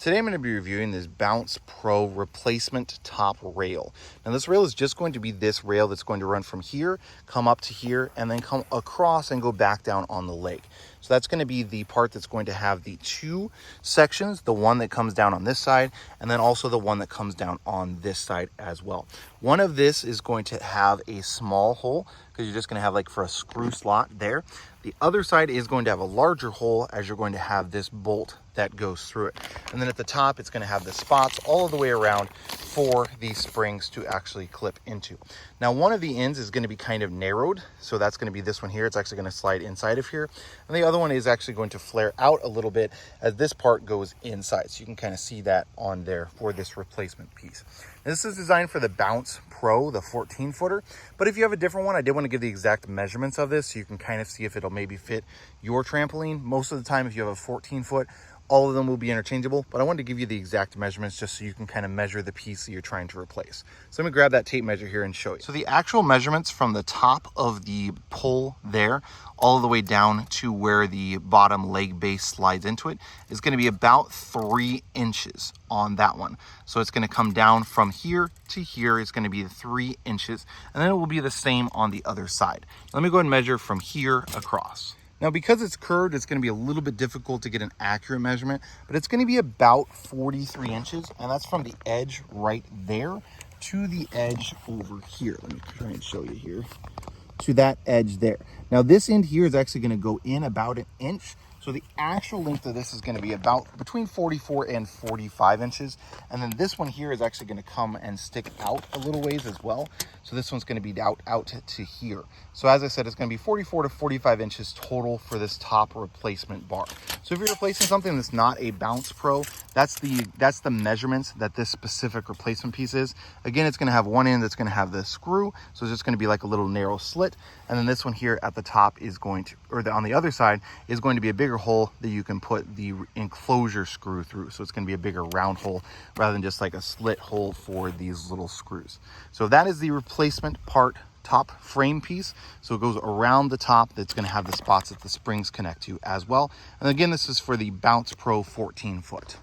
Today I'm going to be reviewing this Bounce Pro replacement top rail. Now this rail is just going to be this rail that's going to run from here, come up to here, and then come across and go back down on the leg. So that's going to be the part that's going to have the two sections, the one that comes down on this side, and then also the one that comes down on this side as well. One of this is going to have a small hole because you're just going to have like for a screw slot there. The other side is going to have a larger hole as you're going to have this bolt that goes through it. And then at the top, it's going to have the spots all the way around for these springs to actually clip into. Now, one of the ends is going to be kind of narrowed. So that's going to be this one here. It's actually going to slide inside of here. And the other one is actually going to flare out a little bit as this part goes inside. So you can kind of see that on there for this replacement piece. Now, this is designed for the Bounce Pro, the 14-footer. But if you have a different one, I did want to give the exact measurements of this so you can kind of see if it'll maybe fit your trampoline. Most of the time, if you have a 14-foot, all of them will be interchangeable, but I wanted to give you the exact measurements just so you can kind of measure the piece that you're trying to replace. So let me grab that tape measure here and show you. So the actual measurements from the top of the pole there, all the way down to where the bottom leg base slides into it, is going to be about 3 inches on that one. So it's going to come down from here to here. It's going to be 3 inches, and then it will be the same on the other side. Let me go ahead and measure from here across. Now, because it's curved, it's going to be a little bit difficult to get an accurate measurement, but it's going to be about 43 inches, and that's from the edge right there to the edge over here. Let me try and show you here. To that edge there. Now, this end here is actually going to go in about 1 inch. So the actual length of this is going to be about between 44 and 45 inches. And then this one here is actually going to come and stick out a little ways as well. So this one's going to be out to here. So as I said, it's going to be 44 to 45 inches total for this top replacement bar. So if you're replacing something that's not a Bounce Pro, that's the measurements that this specific replacement piece is. Again, it's going to have one end that's going to have the screw. So it's just going to be like a little narrow slit. And then this one here at the top is going to, on the other side, is going to be a bigger hole that you can put the enclosure screw through. So it's going to be a bigger round hole rather than just like a slit hole for these little screws. So that is the replacement part top frame piece. So it goes around the top. That's going to have the spots that the springs connect to as well. And again, this is for the Bounce Pro 14-foot.